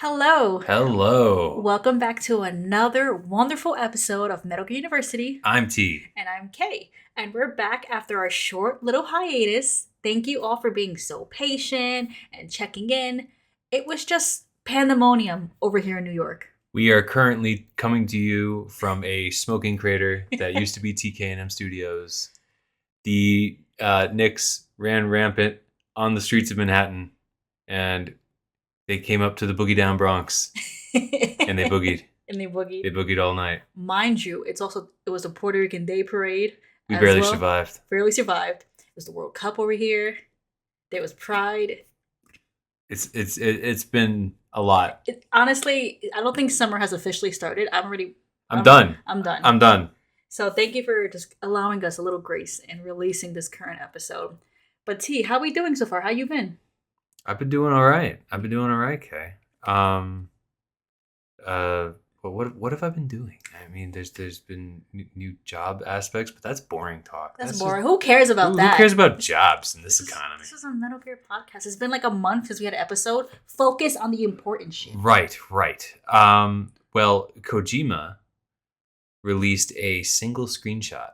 Hello. Hello. Welcome back to another wonderful episode of Metal Gear University. I'm T. And I'm Kay. And we're back after our short little hiatus. Thank you all for being so patient and checking in. It was just pandemonium over here in New York. We are currently coming to you from a smoking crater that used to be TK&M Studios. The Knicks ran rampant on the streets of Manhattan, and they came up to the Boogie Down Bronx, and they boogied. They boogied all night. Mind you, it was a Puerto Rican Day Parade. We barely survived. It was the World Cup over here. There was Pride. It's been a lot. Honestly, I don't think summer has officially started. I'm done. I'm done. I'm done. So thank you for just allowing us a little grace and releasing this current episode. But T, how we doing so far? How you been? I've been doing all right. Kay. But what have I been doing? I mean, there's been new job aspects, but that's boring talk. That's boring. Who cares about that? Who cares about jobs in this economy? This is a Metal Gear podcast. It's been like a month since we had an episode. Focus on the important shit. Right. Well, Kojima released a single screenshot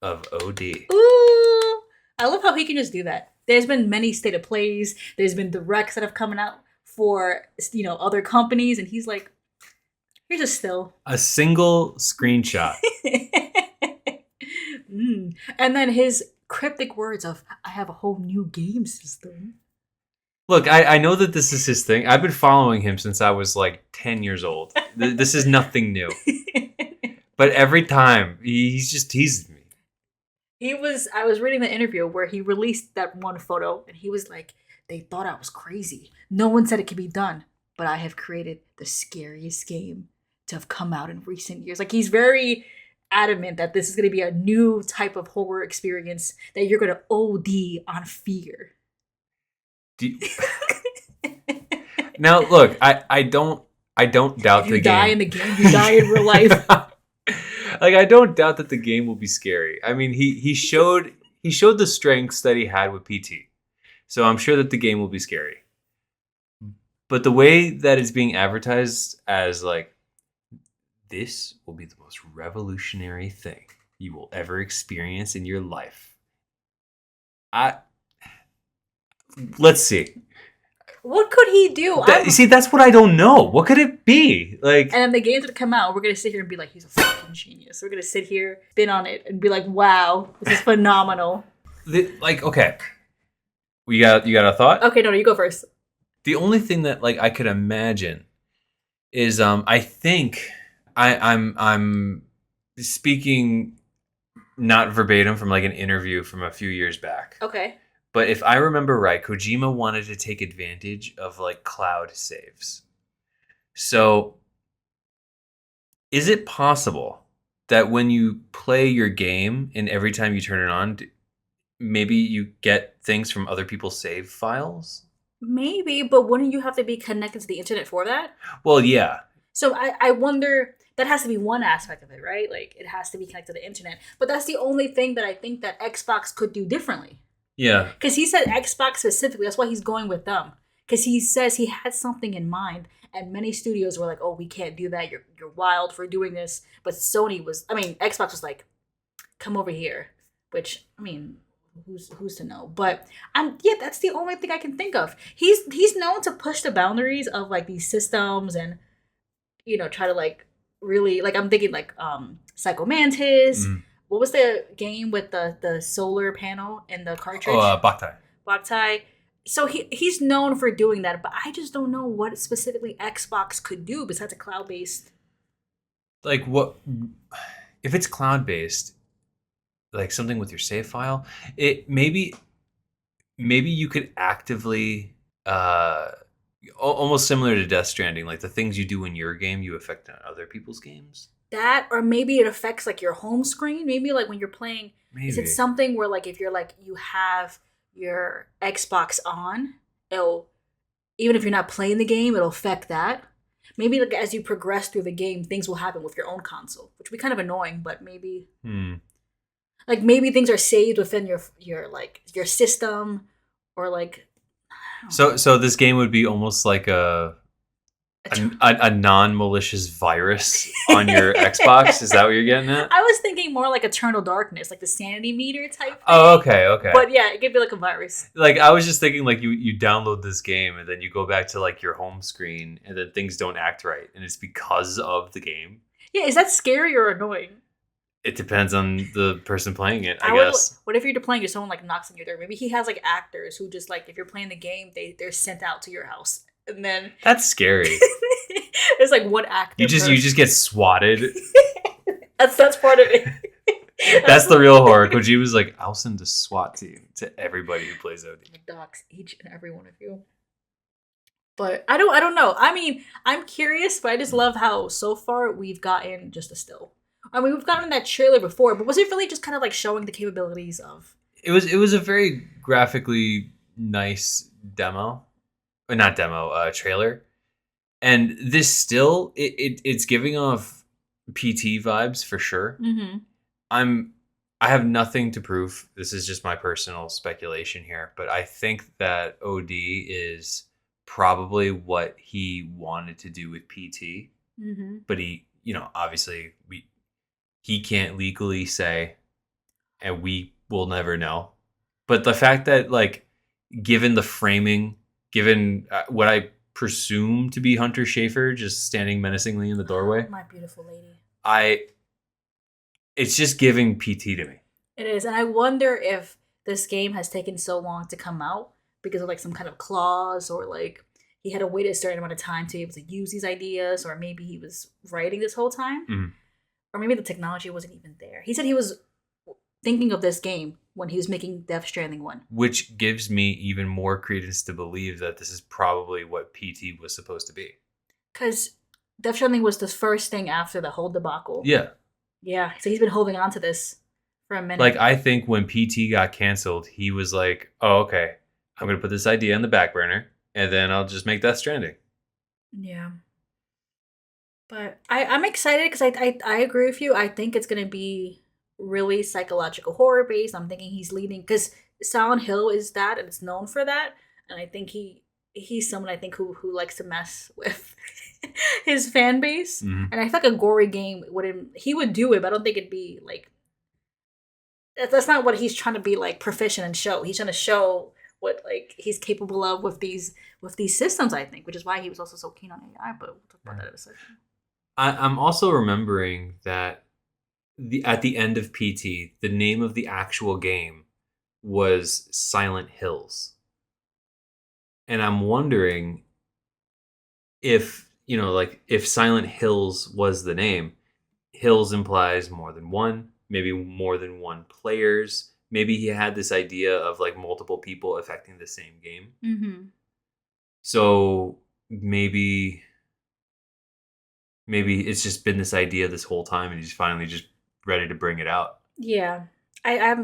of OD. Ooh! I love how he can just do that. There's been many state of plays. There's been directs that have come out for, other companies, and he's like, here's a still. A single screenshot. And then his cryptic words of, I have a whole new game system. Look, I know that this is his thing. I've been following him since I was like 10 years old. This is nothing new. But every time, he's just teasing me. I was reading the interview where he released that one photo, and he was like, they thought I was crazy. No one said it could be done, but I have created the scariest game to have come out in recent years. Like, he's very adamant that this is going to be a new type of horror experience, that you're going to OD on fear. Now, look, I don't doubt if the game. You die in the game, you die in real life. Like, I don't doubt that the game will be scary. I mean, he showed the strengths that he had with PT. So I'm sure that the game will be scary. But the way that it's being advertised as like, this will be the most revolutionary thing you will ever experience in your life. Let's see. What could he do? See, that's what I don't know. What could it be? Like, and then the game's gonna come out. We're gonna sit here and be like, he's a fucking genius. We're gonna sit here, spin on it, and be like, wow, this is phenomenal. Okay, you got a thought? Okay, no, you go first. The only thing that like I could imagine is I think I'm speaking not verbatim from like an interview from a few years back. Okay. But if I remember right, Kojima wanted to take advantage of like cloud saves. So is it possible that when you play your game and every time you turn it on, maybe you get things from other people's save files? Maybe, but wouldn't you have to be connected to the internet for that? Well, yeah. So I wonder, that has to be one aspect of it, right? Like, it has to be connected to the internet. But that's the only thing that I think that Xbox could do differently. Yeah. Because he said Xbox specifically. That's why he's going with them. Because he says he had something in mind. And many studios were like, oh, we can't do that. You're wild for doing this. But Xbox was like, come over here. Which, who's to know? But that's the only thing I can think of. He's known to push the boundaries of like these systems and, try to like really, like, I'm thinking like Psycho Mantis. Mm. What was the game with the solar panel and the cartridge? Oh, Boktai. Boktai. So he's known for doing that, but I just don't know what specifically Xbox could do besides a cloud-based. Like, what if it's cloud-based? Like something with your save file? It maybe you could actively almost similar to Death Stranding, like the things you do in your game you affect on other people's games. That, or maybe it affects like your home screen. Maybe like when you're playing, is it something where like if you're like you have your Xbox on, it'll, even if you're not playing the game, it'll affect that. Maybe like as you progress through the game, things will happen with your own console, which would be kind of annoying. But maybe, like maybe things are saved within your system, or like. So this game would be almost like a a non-malicious virus on your Xbox. Is that what you're getting at? I was thinking more like Eternal Darkness, like the sanity meter type thing. Oh, okay. But yeah, it could be like a virus. Like I was just thinking, like you download this game and then you go back to like your home screen and then things don't act right, and it's because of the game. Yeah, is that scary or annoying? It depends on the person playing it, I guess. What if you're playing and someone like knocks on your door? Maybe he has like actors who just like if you're playing the game, they're sent out to your house, and then That's scary. it's like one actor. You just get swatted. that's part of it. That's the real horror. Kojima's like, I'll send a SWAT team to everybody who plays OD. Docs each and every one of you. But I don't know. I mean, I'm curious, but I just love how so far we've gotten just a still. I mean, we've gotten that trailer before, but was it really just kind of like showing the capabilities of? It was a very graphically nice demo, or not demo, trailer, and this still it's giving off PT vibes for sure. Mm-hmm. I have nothing to prove. This is just my personal speculation here, but I think that OD is probably what he wanted to do with PT, Mm-hmm. but he, obviously he can't legally say, and we will never know. But the fact that, like, given the framing, given what I presume to be Hunter Schafer just standing menacingly in the doorway, My beautiful lady. It's just giving PT to me. It is, and I wonder if this game has taken so long to come out because of like some kind of clause, or like he had to wait a certain amount of time to be able to use these ideas, or maybe he was writing this whole time. Mm-hmm. Or maybe the technology wasn't even there. He said he was thinking of this game when he was making Death Stranding 1. Which gives me even more credence to believe that this is probably what PT was supposed to be. Because Death Stranding was the first thing after the whole debacle. Yeah. Yeah, so he's been holding on to this for a minute. Like, I think when PT got canceled, he was like, oh, okay, I'm going to put this idea on the back burner, and then I'll just make Death Stranding. Yeah. But I'm excited because I agree with you. I think it's going to be really psychological horror based. I'm thinking he's leading because Silent Hill is that, and it's known for that. And I think he's someone I think who likes to mess with his fan base. Mm-hmm. And I feel like a gory game he would do it, but I don't think it'd be like that's not what he's trying to be like proficient and show. He's trying to show what like he's capable of with these systems, I think, which is why he was also so keen on AI. But we'll talk about that in a second. I'm also remembering that at the end of PT, the name of the actual game was Silent Hills. And I'm wondering if, if Silent Hills was the name, Hills implies more than one, maybe more than one players. Maybe he had this idea of like multiple people affecting the same game. Mm-hmm. So maybe it's just been this idea this whole time and he's finally just ready to bring it out. Yeah. I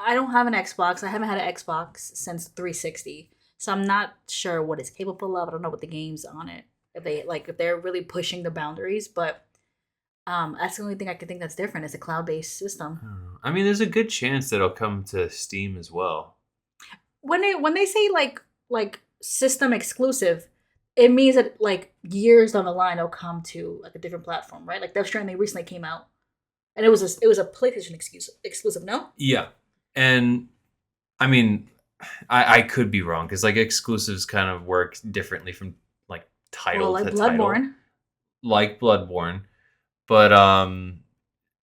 don't have an Xbox. I haven't had an Xbox since 360. So I'm not sure what it's capable of. I don't know what the game's on it. If they're really pushing the boundaries, but that's the only thing I can think that's different. It's a cloud-based system. I mean, there's a good chance that it'll come to Steam as well. When they say like system exclusive, it means that like years down the line it'll come to like a different platform, right? Like Death Stranding recently came out, and it was a PlayStation exclusive. No. Yeah, and I mean, I could be wrong because like exclusives kind of work differently from like title to Bloodborne. title. Like Bloodborne, but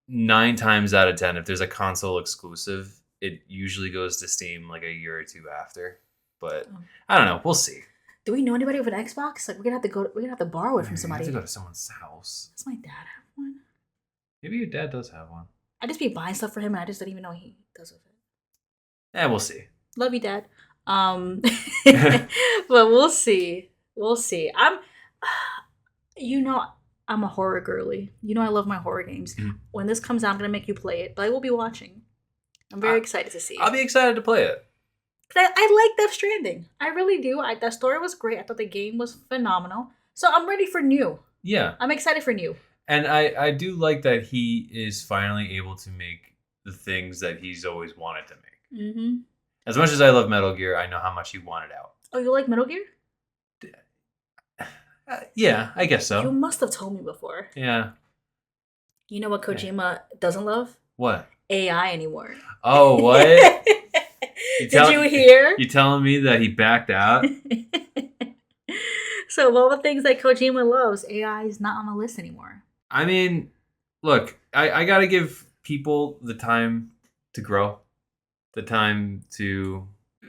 9 times out of 10, if there's a console exclusive, it usually goes to Steam like a year or two after. But I don't know. We'll see. Do we know anybody with an Xbox? Like we're gonna have to borrow it from somebody. You have to go to someone's house. Does my dad have one? Maybe your dad does have one. I just be buying stuff for him, and I just don't even know he does with it. Yeah, we'll see. Love you, Dad. But we'll see. We'll see. I'm a horror girly. I love my horror games. Mm-hmm. When this comes out, I'm gonna make you play it, but I will be watching. I'm very excited to see. I'll be excited to play it. I like Death Stranding. I really do. That story was great. I thought the game was phenomenal. So I'm ready for new. Yeah. I'm excited for new. And I do like that he is finally able to make the things that he's always wanted to make. Mm-hmm. As much as I love Metal Gear, I know how much he wanted out. Oh, you like Metal Gear? Yeah, I guess You so. must have told me before. Yeah. You know what Kojima doesn't love? What? AI anymore. Oh, what? Did you hear? You telling me that he backed out? So of all the things that Kojima loves, AI is not on the list anymore. I mean, look, I got to give people the time to grow, the time to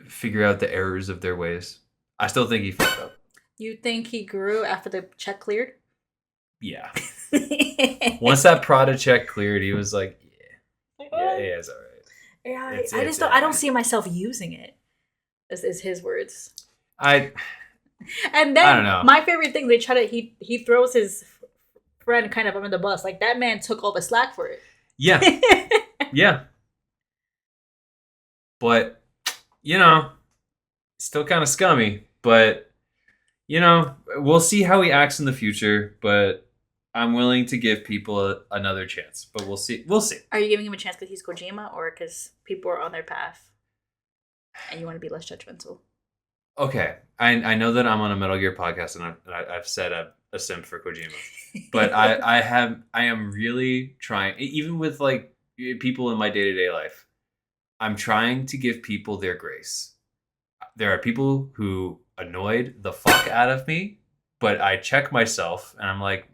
figure out the errors of their ways. I still think he fucked up. You think he grew after the check cleared? Yeah. Once that Prada check cleared, he was like, yeah, it's all right. AI, It's- I it's just don't. I don't AI. see myself using it. Is his words. I And then I don't know. my favorite thing, they try to he throws his friend kind of under the bus. Like that man took all the slack for it. Yeah, yeah. But, still kind of scummy. But, we'll see how he acts in the future. But I'm willing to give people another chance. But we'll see. We'll see. Are you giving him a chance because he's Kojima or because people are on their path and you want to be less judgmental? Okay. I know that I'm on a Metal Gear podcast and I've said a simp for Kojima. But I am really trying, even with like people in my day-to-day life, I'm trying to give people their grace. There are people who annoyed the fuck out of me, but I check myself and I'm like,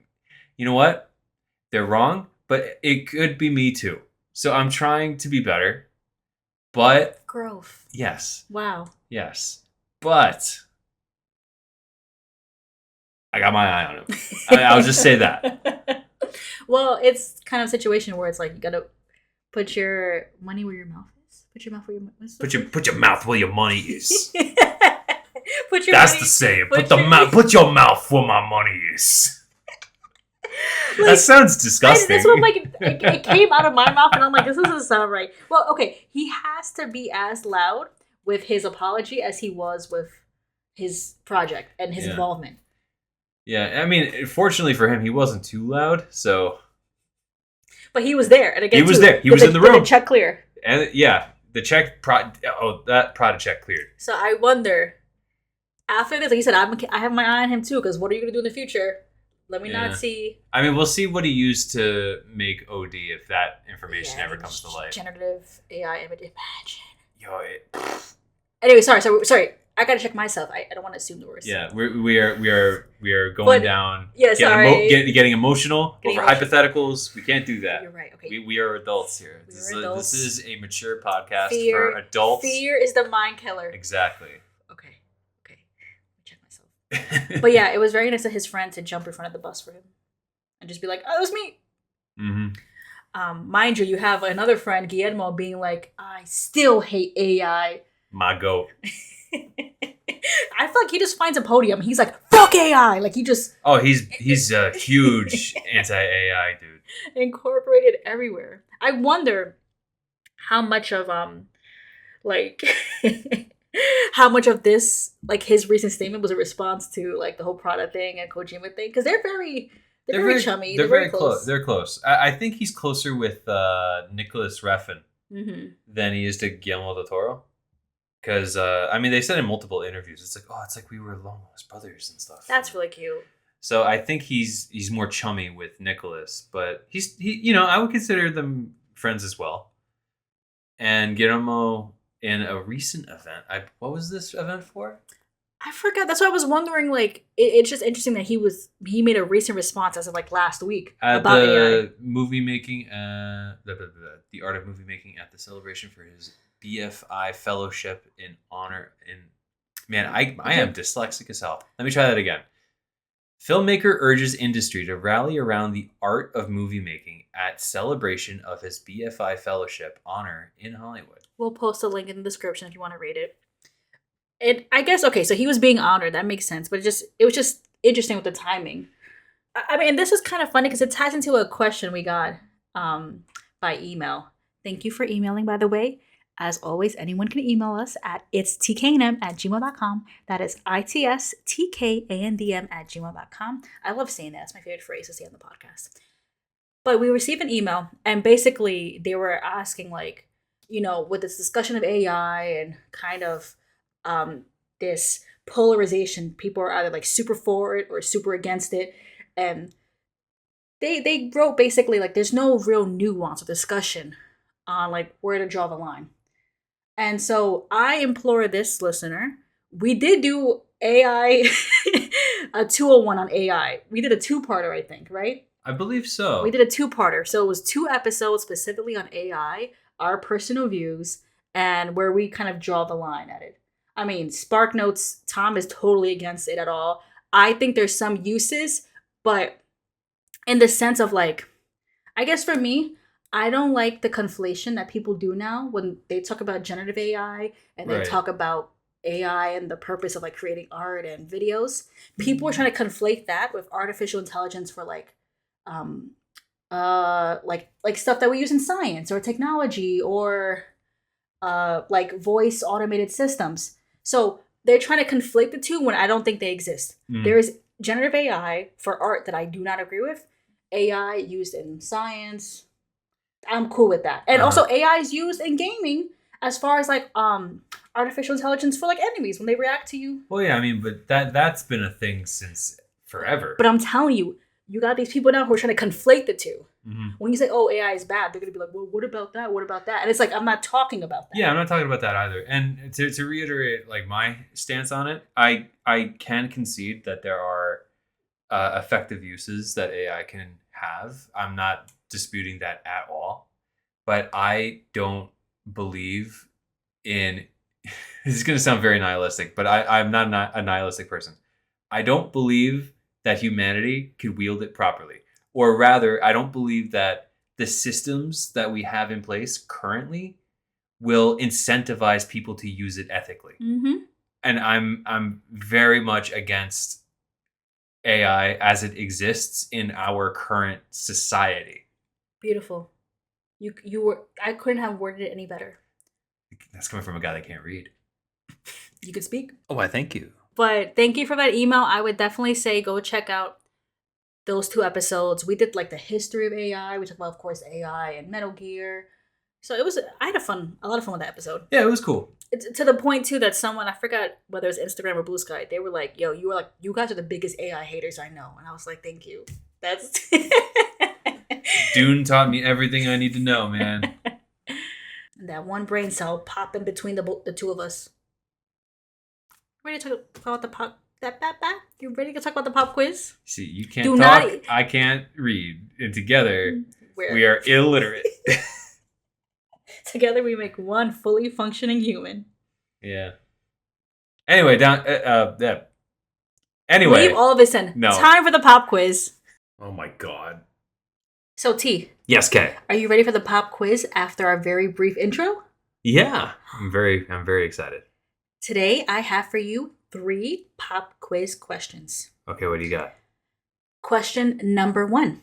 you know what? They're wrong, but it could be me too. So I'm trying to be better. But Growth. yes, Wow. but I got my eye on him. I'll just say that. Well, it's kind of a situation where it's like you gotta put your money where your mouth is. Put your mouth where your mouth is. Put your mouth where your money is. Put your That's money, the saying. put Put your mouth where my money is. Like, that sounds disgusting. That's what I'm like. It came out of my mouth, and I'm like, this doesn't sound right. Well, okay, he has to be as loud with his apology as he was with his project and his involvement. Yeah, I mean, fortunately for him, he wasn't too loud, so. But he was there, and again, he was there. He was in the room. Did the check clear? And yeah, the check. That Prada check cleared. So I wonder, after this, like you said, I have my eye on him too. Because what are you gonna do in the future? Let me not see. I mean, we'll see what he used to make OD if that information ever comes to light. Generative AI image. Imagine. Yo. Anyway, sorry. I gotta check myself. I don't want to assume the worst. Yeah, we are going down. Yeah, sorry. Getting emotional over hypotheticals. We can't do that. You're right. Okay. We are adults here. This is a mature podcast Fear, for adults. Fear is the mind killer. Exactly. Okay. Check myself. But yeah, it was very nice of his friend to jump in front of the bus for him and just be like, "Oh, it was me." Mm-hmm. Mind you, you have another friend, Guillermo, being like, "I still hate AI." My goat. I feel like he just finds a podium. He's like, "Fuck AI!" Like he just he's a huge anti-AI dude. Incorporated everywhere. I wonder how much of like how much of this, like his recent statement, was a response to like the whole Prada thing and Kojima thing, because they're very chummy. They're very close. They're close. I think he's closer with Nicholas Refn than he is to Guillermo del Toro. Because, I mean, they said in multiple interviews, it's like we were long lost brothers and stuff. That's really cute. So I think he's more chummy with Nicholas, but he I would consider them friends as well. And Guillermo, in a recent event, what was this event for? I forgot. That's why I was wondering. Like, it's just interesting that he made a recent response as of like last week about the AI. Movie making, the art of movie making at the celebration for his BFI fellowship in honor. I am dyslexic as hell. Let me try that again. Filmmaker urges industry to rally around the art of movie making at celebration of his BFI fellowship honor in Hollywood. We'll post a link in the description if you want to read it. And I guess, okay, so he was being honored. That makes sense. But it was just interesting with the timing. I mean, this is kind of funny because it ties into a question we got by email. Thank you for emailing, by the way. As always, anyone can email us at itstkandm@gmail.com. That is itstkandm@gmail.com. I love saying that. It's my favorite phrase to say on the podcast. But we received an email, and basically they were asking, like, with this discussion of AI and kind of this polarization. People are either like super for it or super against it. And they wrote basically like there's no real nuance or discussion on like where to draw the line. And so I implore this listener. We did do AI a 201 on AI. We did a two-parter, I think, right? I believe so. We did a two-parter. So it was 2 episodes specifically on AI, our personal views, and where we kind of draw the line at it. I mean, Spark Notes, Tom is totally against it at all. I think there's some uses, but in the sense of like, I guess for me, I don't like the conflation that people do now when they talk about generative AI and they Right. talk about AI and the purpose of like creating art and videos. People are trying to conflate that with artificial intelligence for um like stuff that we use in science or technology or like voice automated systems. So they're trying to conflate the two when I don't think they exist. Mm. There is generative AI for art that I do not agree with. AI used in science, I'm cool with that. And also AI is used in gaming as far as like artificial intelligence for like enemies when they react to you. Well, yeah, I mean, but that's been a thing since forever. But I'm telling you, you got these people now who are trying to conflate the two. Mm-hmm. When you say, "Oh, AI is bad," they're gonna be like, "Well, what about that? What about that?" And it's like, I'm not talking about that. Yeah, I'm not talking about that either. And to reiterate, like my stance on it, I can concede that there are effective uses that AI can have. I'm not disputing that at all. But I don't believe in. This is going to sound very nihilistic, but I'm not a nihilistic person. I don't believe that humanity could wield it properly. Or rather, I don't believe that the systems that we have in place currently will incentivize people to use it ethically. Mm-hmm. And I'm very much against AI as it exists in our current society. Beautiful. You were. I couldn't have worded it any better. That's coming from a guy that can't read. You could speak. Oh, I thank you. But thank you for that email. I would definitely say go check out those 2 episodes. We did like the history of AI. We talked about, of course, AI and Metal Gear. So it was. I had a lot of fun with that episode. Yeah, it was cool. It's to the point too that someone, I forgot whether it's Instagram or Blue Sky, they were like, "Yo, you guys are the biggest AI haters I know," and I was like, "Thank you." That's Dune taught me everything I need to know, man. that one brain cell popping between the two of us. Ready to talk about the pop? You ready to talk about the pop quiz? See, you can't Do talk, not- I can't read, and together Where we are illiterate. together we make one fully functioning human. Yeah. Anyway, yeah. Anyway. Leave all of this in. No. Time for the pop quiz. Oh my god. So T, Yes, Kay. are you ready for the pop quiz after our very brief intro? Yeah. I'm very excited. Today I have for you 3 pop quiz questions. Okay, what do you got? Question number 1.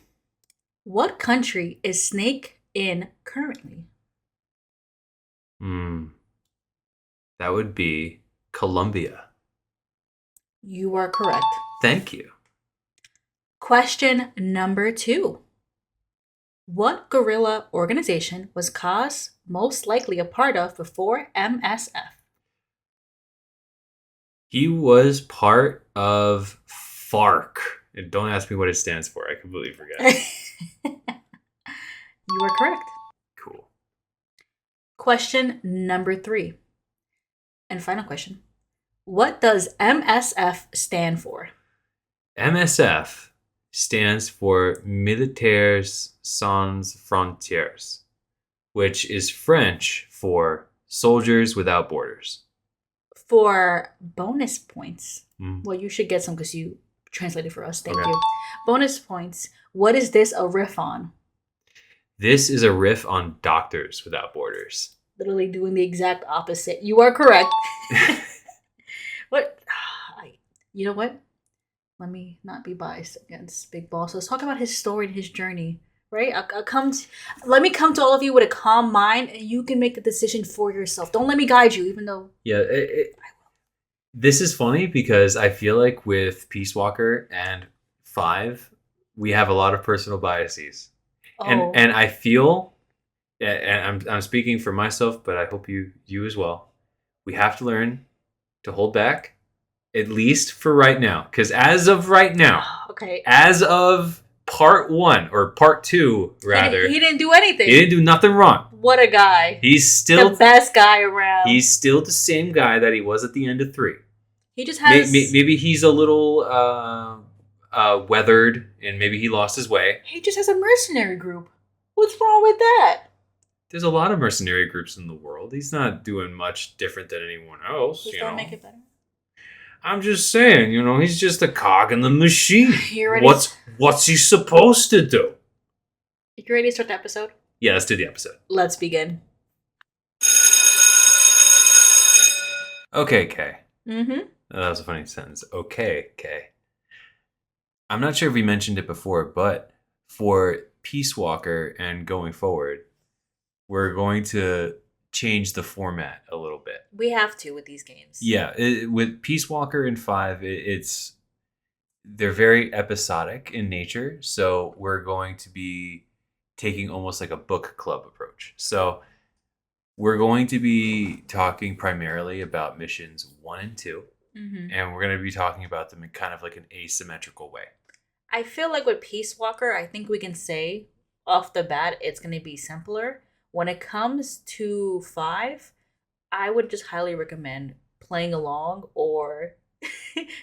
What country is Snake in currently? That would be Colombia. You are correct. Thank you. Question number 2. What guerrilla organization was Kaz most likely a part of before MSF? He was part of FARC. And don't ask me what it stands for. I completely forget. You are correct. Cool. Question number 3. And final question. What does MSF stand for? MSF stands for Militaires Sans Frontières, which is French for Soldiers Without Borders. For bonus points, Mm. well, you should get some because you translated for us. Thank Okay. you. Bonus points. What is this a riff on? This is a riff on Doctors Without Borders. Literally doing the exact opposite. You are correct. What? You know what? Let me not be biased against Big Boss. Let's talk about his story and his journey, right? Let me come to all of you with a calm mind, and you can make the decision for yourself. Don't let me guide you, even though Yeah, this is funny because I feel like with Peace Walker and 5, we have a lot of personal biases. oh, And I feel, and I'm speaking for myself, but I hope you as well. We have to learn to hold back At least for right now. Because as of right now, Okay. as of part 1, or part 2, rather, He didn't do anything. he didn't do nothing wrong. What a guy. He's still the best guy around. He's still the same guy that he was at the end of 3. He just has... Maybe he's a little weathered, and maybe he lost his way. He just has a mercenary group. What's wrong with that? There's a lot of mercenary groups in the world. He's not doing much different than anyone else. Does that make it better? I'm just saying, he's just a cog in the machine. You ready? What's he supposed to do? You ready to start the episode? Yeah, let's do the episode. Let's begin. Okay, Kay. Mm-hmm. Oh, that was a funny sentence. Okay, Kay. I'm not sure if we mentioned it before, but for Peace Walker and going forward, we're going to change the format a little bit. We have to with these games. Yeah, with Peace Walker and 5, they're very episodic in nature, so we're going to be taking almost like a book club approach. So we're going to be talking primarily about missions 1 and 2, and we're going to be talking about them in kind of like an asymmetrical way. I feel like with Peace Walker, I think we can say off the bat it's going to be simpler. When it comes to 5, I would just highly recommend playing along or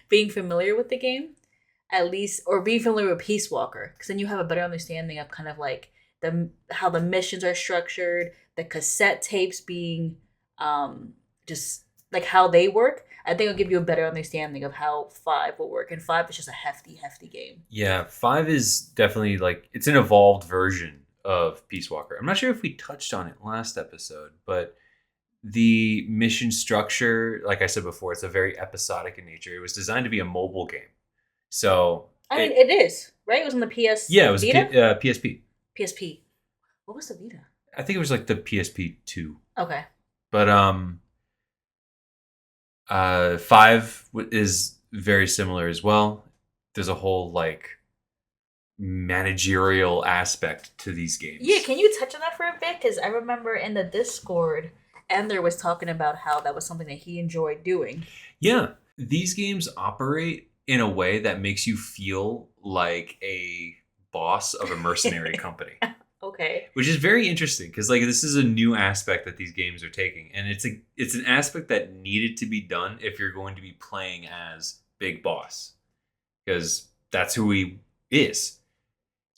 being familiar with the game, at least, or being familiar with Peace Walker, because then you have a better understanding of kind of like how the missions are structured, the cassette tapes being just like how they work. I think it'll give you a better understanding of how 5 will work. And 5 is just a hefty game. Yeah, 5 is definitely like, it's an evolved version of Peace Walker. I'm not sure if we touched on it last episode, but the mission structure, like I said before, it's a very episodic in nature. It was designed to be a mobile game. So I mean, it is, right? It was on the PS. Yeah, it was Vita? PSP. PSP. What was the Vita? I think it was like the PSP 2. Okay. But 5 is very similar as well. There's a whole like managerial aspect to these games. Yeah, can you touch on that for a bit? Because I remember in the Discord, Ender was talking about how that was something that he enjoyed doing. Yeah, these games operate in a way that makes you feel like a boss of a mercenary company. Okay. Which is very interesting because like this is a new aspect that these games are taking, and it's an aspect that needed to be done if you're going to be playing as Big Boss, because that's who he is.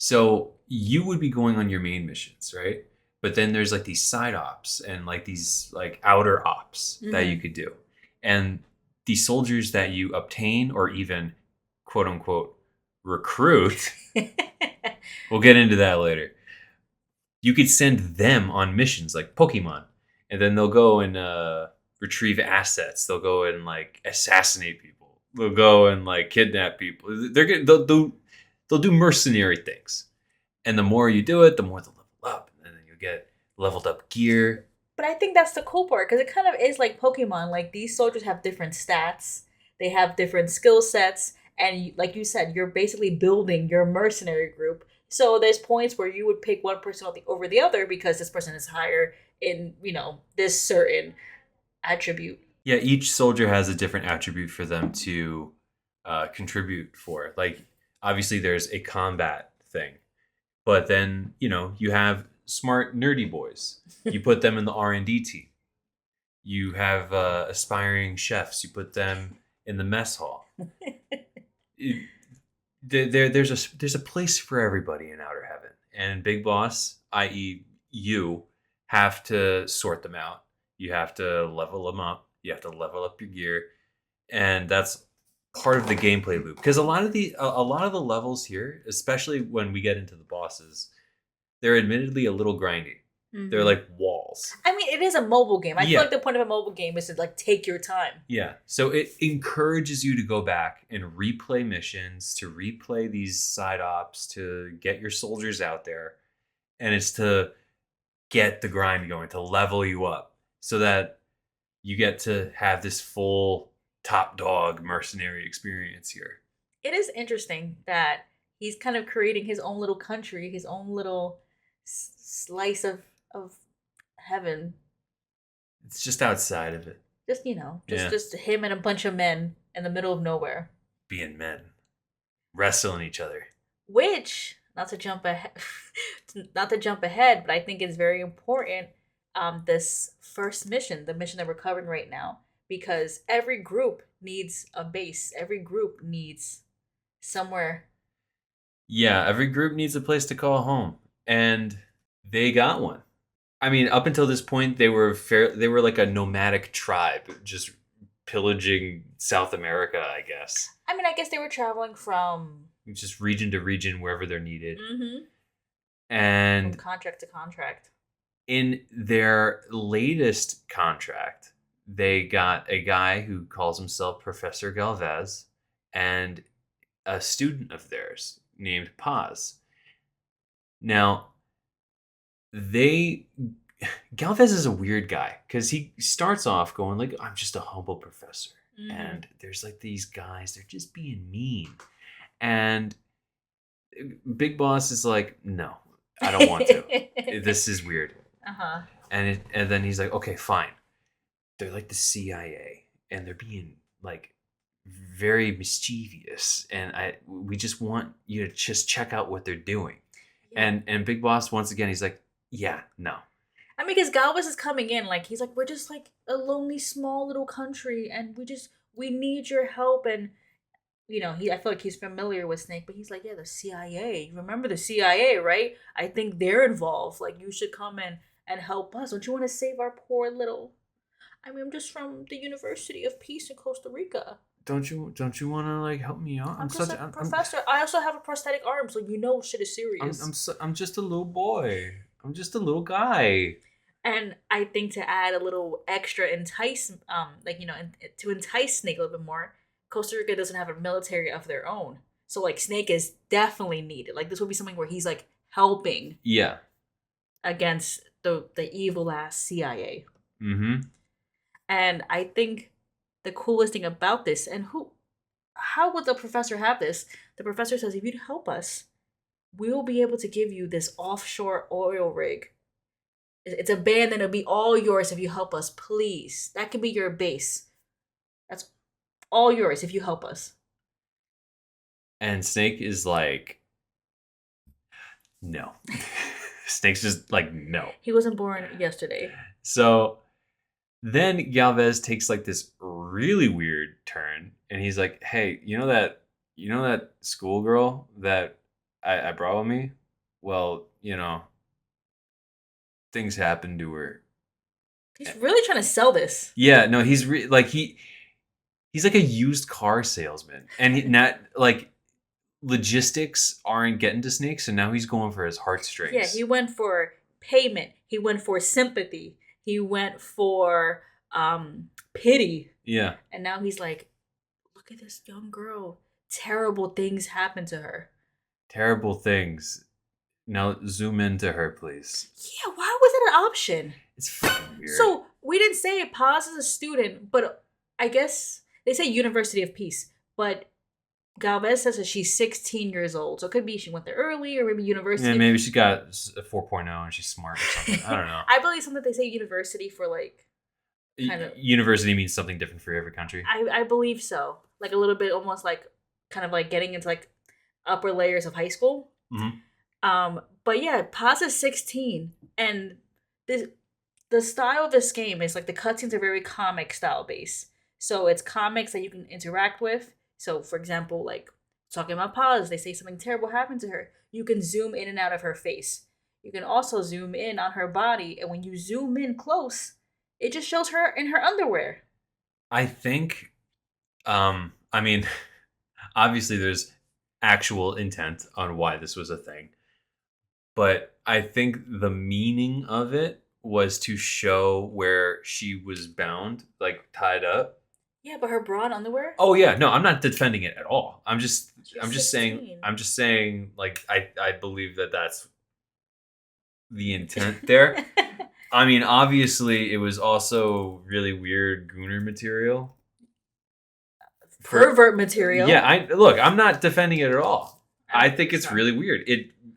So you would be going on your main missions, right? But then there's like these side ops and like these like outer ops that you could do, and the soldiers that you obtain or even quote unquote recruit. We'll get into that later. You could send them on missions like Pokemon, and then they'll go and retrieve assets. They'll go and like assassinate people. They'll go and like kidnap people. They'll do mercenary things, and the more you do it, the more they'll level up, and then you get leveled up gear. But I think that's the cool part because it kind of is like Pokemon. Like these soldiers have different stats, they have different skill sets, and like you said, you're basically building your mercenary group. So there's points where you would pick one person over the other because this person is higher in, this certain attribute. Yeah, each soldier has a different attribute for them to contribute for. Like, obviously there's a combat thing, but then, you have smart, nerdy boys. You put them in the R&D team. You have aspiring chefs. You put them in the mess hall. There's a place for everybody in Outer Heaven, and Big Boss, i.e. you, have to sort them out. You have to level them up. You have to level up your gear, and that's part of the gameplay loop. Because a lot of the levels here, especially when we get into the bosses, they're admittedly a little grindy. Mm-hmm. They're like walls. I mean, it is a mobile game. I feel like the point of a mobile game is to like take your time. Yeah. So it encourages you to go back and replay missions, to replay these side ops, to get your soldiers out there. And it's to get the grind going, to level you up so that you get to have this full top dog mercenary experience here. It is interesting that he's kind of creating his own little country, his own little slice of heaven. It's just outside of it. Just Yeah. just him and a bunch of men in the middle of nowhere. Being men. Wrestling each other. Which, not to jump ahead, not to jump ahead, but I think it's very important. This first mission, the mission that we're covering right now, because every group needs a base. Every group needs somewhere. Yeah, every group needs a place to call home. And they got one. I mean, up until this point, they were like a nomadic tribe, just pillaging South America, I guess. I mean, I guess they were traveling from Just region to region, wherever they're needed. from And contract to contract. in their latest contract, they got a guy who calls himself Professor Galvez and a student of theirs named Paz. Now, Galvez is a weird guy because he starts off going like, I'm just a humble professor. And there's like these guys, they're just being mean. And Big Boss is like, no, I don't want to. This is weird. Uh-huh. And then he's like, okay, fine. They're like the CIA, and they're being like very mischievous, and we just want you to just check out what they're doing. Yeah. And Big Boss, once again, he's like, yeah, no. I mean, because Galvez is coming in, like, he's like, we're just like a lonely, small little country, and we need your help. And I feel like he's familiar with Snake, but he's like, yeah, the CIA. Remember the CIA, right? I think they're involved. Like, you should come in and help us. Don't you want to save our poor little? I mean, I'm just from the University of Peace in Costa Rica. Don't you want to like help me out? I'm just a professor. I also have a prosthetic arm, so shit is serious. I'm just a little boy. I'm just a little guy. And I think to add a little extra to entice Snake a little bit more, Costa Rica doesn't have a military of their own. So like Snake is definitely needed. Like this would be something where he's like helping. Yeah. Against the evil ass CIA. Mm-hmm. And I think the coolest thing about this, how would the professor have this? The professor says, if you'd help us, we'll be able to give you this offshore oil rig. It's a band that'll be all yours if you help us, please. That can be your base. That's all yours if you help us. And Snake is like, no. Snake's just like, no. He wasn't born yesterday. So then Galvez takes like this really weird turn, and he's like, hey, you know that schoolgirl that I brought with me? Well, things happened to her. He's really trying to sell this. Yeah, no, he's he's like a used car salesman, and not like logistics aren't getting to Snake, so now he's going for his heartstrings. Yeah, he went for payment. He went for sympathy. He went for pity. Yeah. And now he's like, look at this young girl. Terrible things happen to her. Terrible things. Now zoom into her, please. Yeah, why was that an option? It's fucking weird. So we didn't say Paz is a student, but I guess they say University of Peace, but Galvez says that she's 16 years old. So it could be she went there early, or maybe university. Yeah, maybe she got a 4.0 and she's smart or something. I don't know. I believe something they say university for like kind of. University means something different for every country. I believe so. Like a little bit almost like kind of like getting into like upper layers of high school. Mm-hmm. But yeah, Paz is 16, and the style of this game is like the cutscenes are very comic style based. So it's comics that you can interact with. So, for example, like talking about Paz, they say something terrible happened to her. You can zoom in and out of her face. You can also zoom in on her body, and when you zoom in close, it just shows her in her underwear. I think, I mean, obviously there's actual intent on why this was a thing, but I think the meaning of it was to show where she was bound, like tied up. Yeah, but her bra and underwear? Oh yeah, no, I'm not defending it at all. I'm just saying like I believe that that's the intent there. I mean, obviously it was also really weird gooner material. Pervert material. Yeah, I'm not defending it at all. I think it's really weird.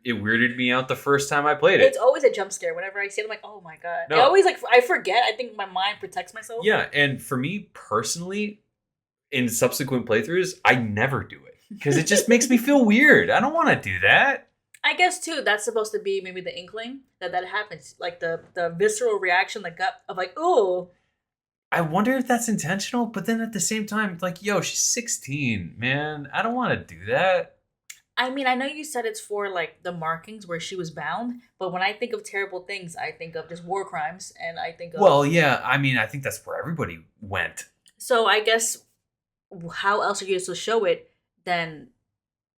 it weirded me out the first time I played it. It's always a jump scare. Whenever I see it, I'm like, oh my god. No. I always like I forget. I think my mind protects myself. Yeah, and for me personally, in subsequent playthroughs, I never do it because it just makes me feel weird. I don't want to do that. I guess too. That's supposed to be maybe the inkling that happens, like the visceral reaction, the gut of like, oh. I wonder if that's intentional, but then at the same time, like, yo, she's 16, man. I don't want to do that. I mean, I know you said it's for like the markings where she was bound, but when I think of terrible things, I think of just war crimes, and I think of Well, yeah, I mean, I think that's where everybody went. So I guess how else are you supposed to show it than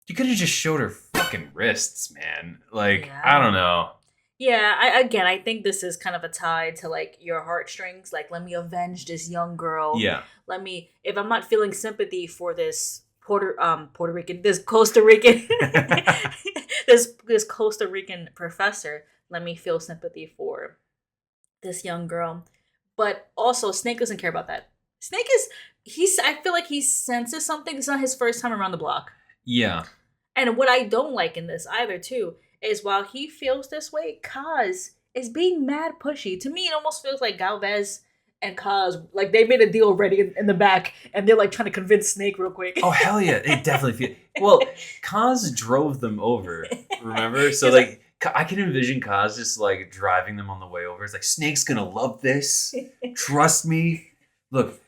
You could have just showed her fucking wrists, man. Like, Yeah. I don't know. Yeah, I think this is kind of a tie to like your heartstrings. Like, let me avenge this young girl. Yeah. Let me, if I'm not feeling sympathy for this Puerto Rican, this Costa Rican, this Costa Rican professor, let me feel sympathy for this young girl. But also, Snake doesn't care about that. Snake I feel like he senses something. It's not his first time around the block. Yeah. And what I don't like in this either, too, is while he feels this way, Kaz is being mad pushy. To me, it almost feels like Galvez and Kaz, like they made a deal already in the back, and they're like trying to convince Snake real quick. Oh, hell yeah. It definitely feels... Well, Kaz drove them over, remember? So, like, I can envision Kaz just, like, driving them on the way over. It's like, Snake's gonna love this. Trust me. Look,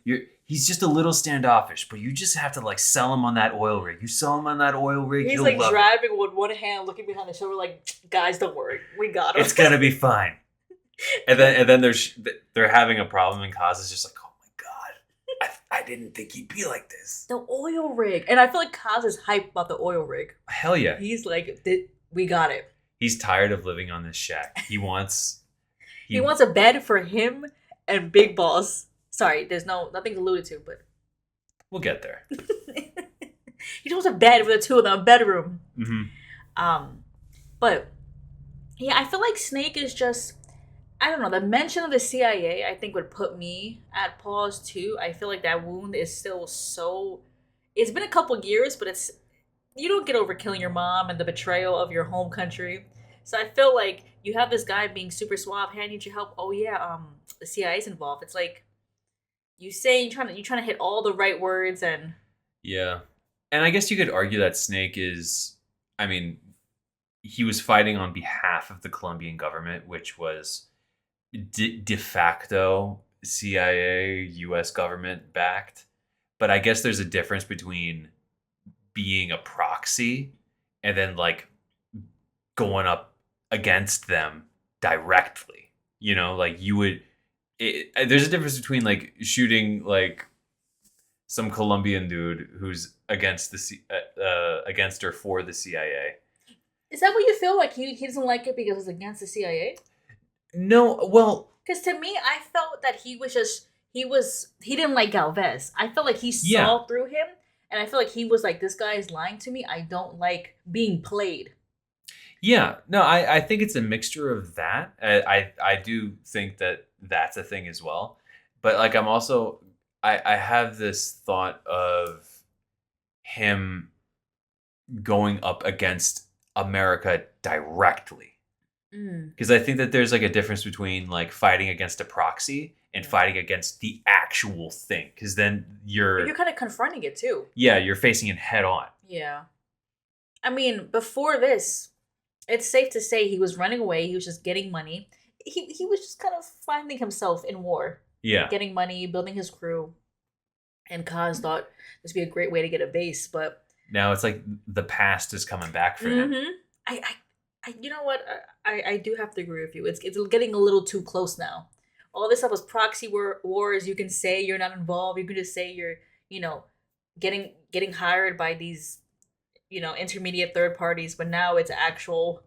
he's just a little standoffish, but you just have to, like, sell him on that oil rig. You sell him on that oil rig, He's you'll like love driving with one hand, looking behind the shoulder, like, guys, don't worry, we got him. It's gonna be fine. And then they're having a problem, and Kaz is just like, oh my god, I didn't think he'd be like this. The oil rig, and I feel like Kaz is hyped about the oil rig. Hell yeah. He's like, we got it. He's tired of living on this shack. He wants a bed for him and Big Boss. Sorry, there's nothing alluded to, but we'll get there. he just wants a bed for the two of them, a bedroom. Mm-hmm. But yeah, I feel like Snake is just, I don't know, the mention of the CIA I think would put me at pause too. I feel like that wound is still so, it's been a couple years, but you don't get over killing your mom and the betrayal of your home country. So I feel like you have this guy being super suave, hey, I need your help. Oh yeah, the CIA's involved. It's like you're trying to hit all the right words. And yeah. And I guess you could argue that Snake is, I mean, he was fighting on behalf of the Colombian government, which was de facto CIA, US government backed. But I guess there's a difference between being a proxy and then like going up against them directly. You know, like you would, there's a difference between like shooting like some Colombian dude who's against against or for the CIA. Is that what you feel like? He doesn't like it because it's against the CIA? No, well, because to me, I felt that he didn't like Galvez. I felt like he saw through him, and I feel like he was like, this guy is lying to me. I don't like being played. Yeah, no, I think it's a mixture of that. I do think that that's a thing as well. But like I'm also, I have this thought of him going up against America directly. Because I think that there's like a difference between like fighting against a proxy and fighting against the actual thing. Because then you're kind of confronting it too. Yeah, you're facing it head on. Yeah. I mean, before this, it's safe to say he was running away. He was just getting money. He was just kind of finding himself in war. Yeah. Getting money, building his crew. And Kaz thought this would be a great way to get a base, but now it's like the past is coming back for him. I you know what? I do have to agree with you. It's getting a little too close now. All this stuff was proxy wars. You can say you're not involved. You can just say you're, getting hired by these, intermediate third parties. But now it's actual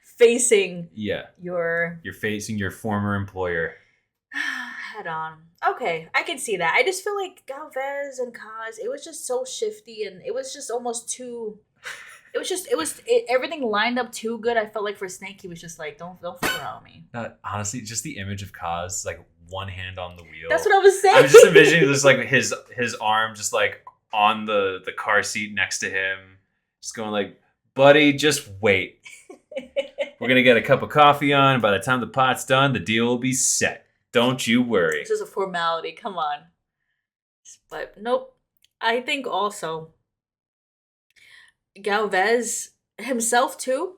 facing. Yeah. You're facing your former employer. Head on. Okay, I can see that. I just feel like Galvez and Kaz, it was just so shifty, and it was just almost too. Everything lined up too good. I felt like for Snake, he was just like, don't fuck around with me. Honestly, just the image of Kaz, like one hand on the wheel. That's what I was saying. I was just envisioning this, like his arm just like on the car seat next to him, just going like buddy, just wait. We're going to get a cup of coffee on. By the time the pot's done, the deal will be set. Don't you worry. It's just a formality. Come on. But nope. I think also Galvez himself too.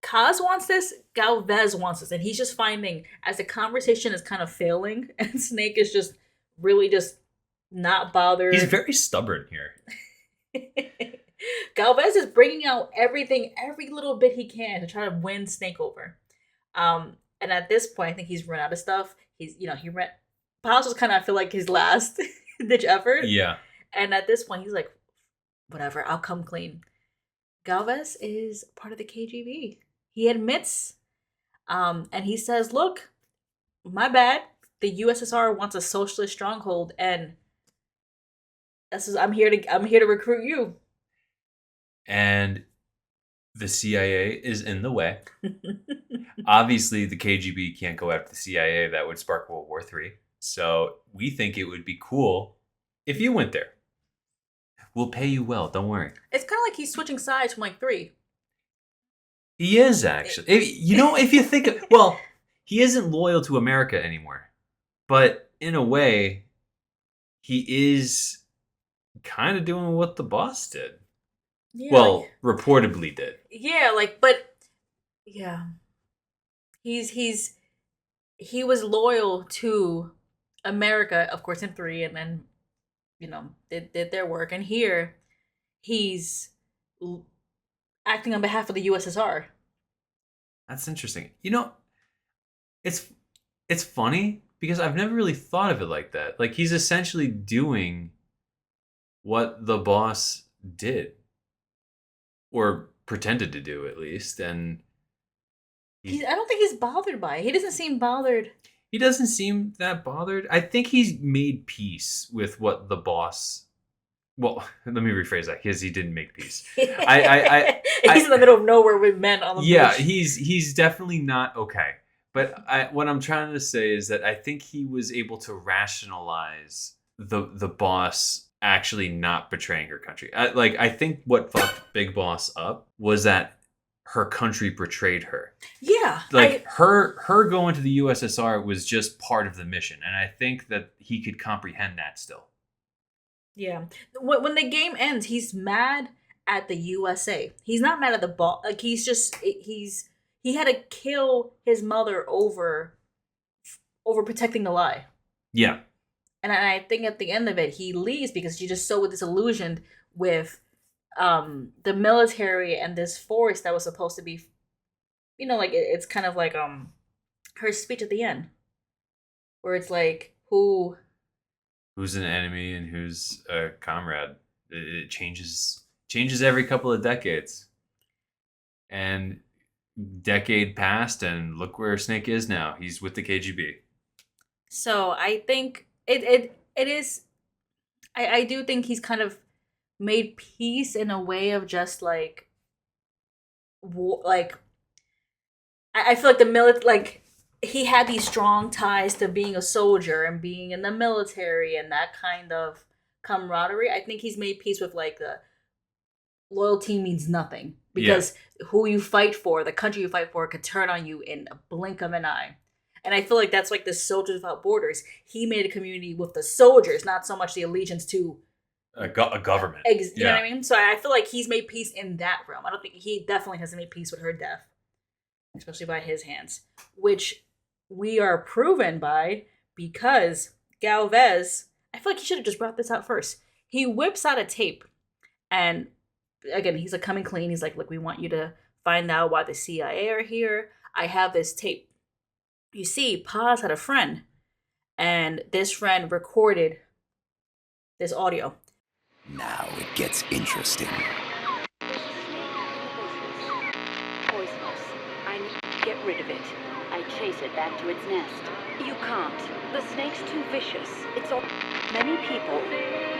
Kaz wants this. Galvez wants this. And he's just finding, as the conversation is kind of failing, and Snake is just really just not bothered. He's very stubborn here. Galvez is bringing out everything, every little bit he can to try to win Snake over. And at this point, I think he's run out of stuff. Paz was kind of, I feel like, his last ditch effort. Yeah. And at this point, he's like, whatever, I'll come clean. Galvez is part of the KGB. He admits, and he says, look, my bad. The USSR wants a socialist stronghold, and I'm here to recruit you. And the CIA is in the way. Obviously, the KGB can't go after the CIA. That would spark World War III. So we think it would be cool if you went there. We'll pay you well. Don't worry. It's kind of like he's switching sides from like 3. He is, actually. If you think well, he isn't loyal to America anymore. But in a way, he is kind of doing what the boss did. Yeah, well, reportedly did. Yeah, yeah. He was loyal to America, of course, in 3, and then, did their work. And here, he's acting on behalf of the USSR. That's interesting. It's funny because I've never really thought of it like that. Like, he's essentially doing what the boss did. Or pretended to do, at least. And I don't think he's bothered by it. He doesn't seem bothered. He doesn't seem that bothered. I think he's made peace with what the boss... Well, let me rephrase that, because he didn't make peace. He's in the middle of nowhere with men on the beach. Yeah, he's definitely not okay. But what I'm trying to say is that I think he was able to rationalize the boss actually not betraying her country. I think what fucked Big Boss up was that her country betrayed her. Yeah. Her going to the USSR was just part of the mission. And I think that he could comprehend that still. Yeah. When the game ends, he's mad at the USA. He's not mad at the boss. Like, he had to kill his mother over protecting the lie. Yeah. And I think at the end of it, he leaves because she's just so disillusioned with the military and this force that was supposed to be, it's kind of like her speech at the end, where it's like, who's an enemy and who's a comrade. It changes every couple of decades. And decade passed, and look where Snake is now. He's with the KGB. So I think it is. I do think he's kind of made peace in a way of just I feel like he had these strong ties to being a soldier and being in the military and that kind of camaraderie. I think he's made peace with the loyalty means nothing, because who you fight for, the country you fight for, could turn on you in a blink of an eye. And I feel like that's like the Soldiers Without Borders. He made a community with the soldiers, not so much the allegiance to a government. You know what I mean? So I feel like he's made peace in that realm. I don't think he definitely hasn't made peace with her death, especially by his hands, which we are proven by because Galvez, I feel like he should have just brought this out first. He whips out a tape, and again, he's coming clean. He's like, look, we want you to find out why the CIA are here. I have this tape. You see, Paz had a friend, and this friend recorded this audio. Now it gets interesting. Poisonous. I need to get rid of it. I chase it back to its nest. You can't. The snake's too vicious. It's on many people.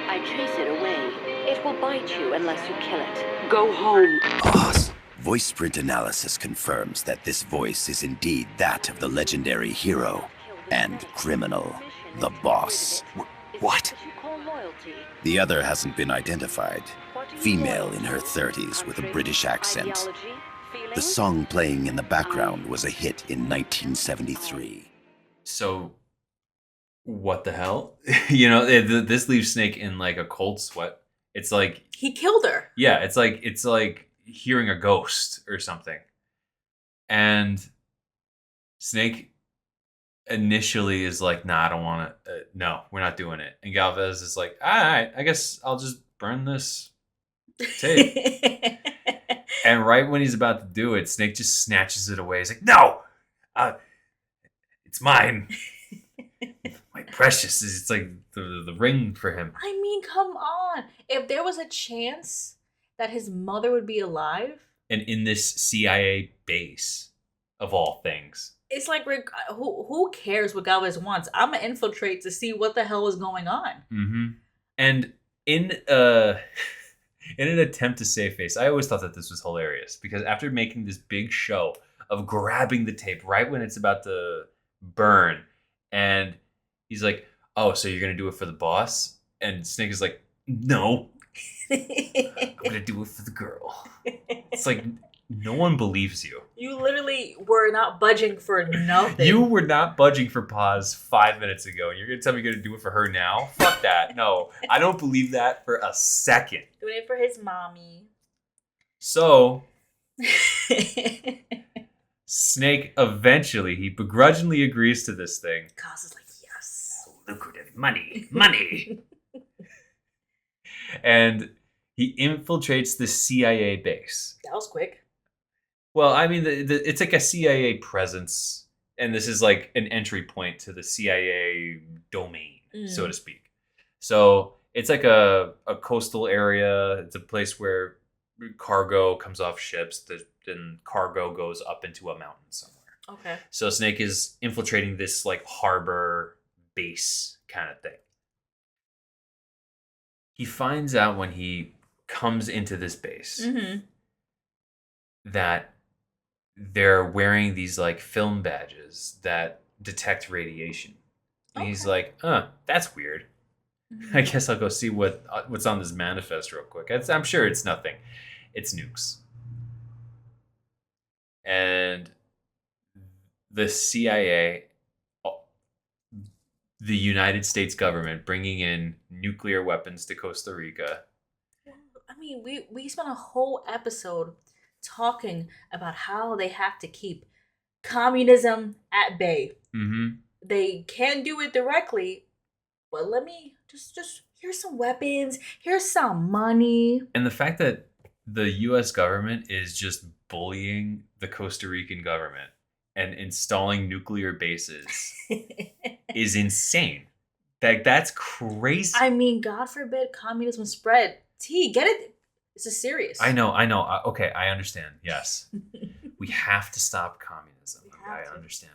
I chase it away. It will bite you unless you kill it. Go home. Boss. Voice sprint analysis confirms that this voice is indeed that of the legendary hero and criminal, the boss. What? The other hasn't been identified. female in her 30s with a British accent. The song playing in the background was a hit in 1973. So, what the hell? You know, this leaves Snake in like a cold sweat. It's like He killed her. yeah, it's like hearing a ghost or something. And Snake initially is like, nah, I don't want to. No, we're not doing it. And Galvez is like, all right, I guess I'll just burn this tape. And right when he's about to do it, Snake just snatches it away. He's like, no, it's mine. My precious. It's like the ring for him. I mean, come on. If there was a chance that his mother would be alive, And in this CIA base, of all things. it's like, who cares what Galvez wants? I'm going to infiltrate to see what the hell is going on. Mm-hmm. And in an attempt to save face, I always thought that this was hilarious because after making this big show of grabbing the tape right when it's about to burn, and he's like, "Oh, so you're gonna do it for the boss?" And Snake is like, "No, I'm gonna do it for the girl." It's like no one believes you. You literally were not budging for nothing. You were not budging for pause 5 minutes ago, and you're gonna tell me you're gonna do it for her now? Fuck that. No, I don't believe that for a second. Doing it for his mommy. So Snake eventually, he begrudgingly agrees to this thing. Kaz is like, yes. Lucrative money. And he infiltrates the CIA base. That was quick. Well, I mean, it's like a CIA presence, and this is like an entry point to the CIA domain, so to speak. So it's like a coastal area. It's a place where cargo comes off ships, then cargo goes up into a mountain somewhere. Okay. So Snake is infiltrating this like harbor base kind of thing. He finds out when he comes into this base that they're wearing these like film badges that detect radiation. And he's like, that's weird. I guess I'll go see what's on this manifest real quick. I'm sure it's nothing. It's nukes. And the CIA, the United States government, bringing in nuclear weapons to Costa Rica. I mean, we spent a whole episode talking about how they have to keep communism at bay. Mm-hmm. They can do it directly, but let me just here's some weapons, here's some money. And the fact that the U.S. government is just bullying the Costa Rican government and installing nuclear bases is insane. That's crazy. I mean, God forbid communism spread. T, get it? This is serious. I know. Okay, I understand. Yes. We have to stop communism. I understand.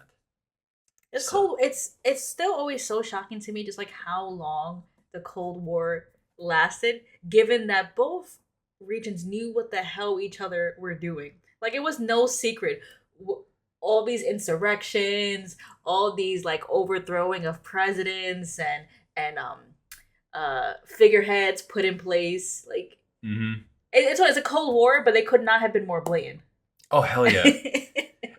It's cold. It's still always so shocking to me, just like how long the Cold War lasted, given that both regions knew what the hell each other were doing. Like, it was no secret. All these insurrections, all these like overthrowing of presidents and figureheads put in place. Like, it's a Cold War, but they could not have been more blatant. Oh hell yeah!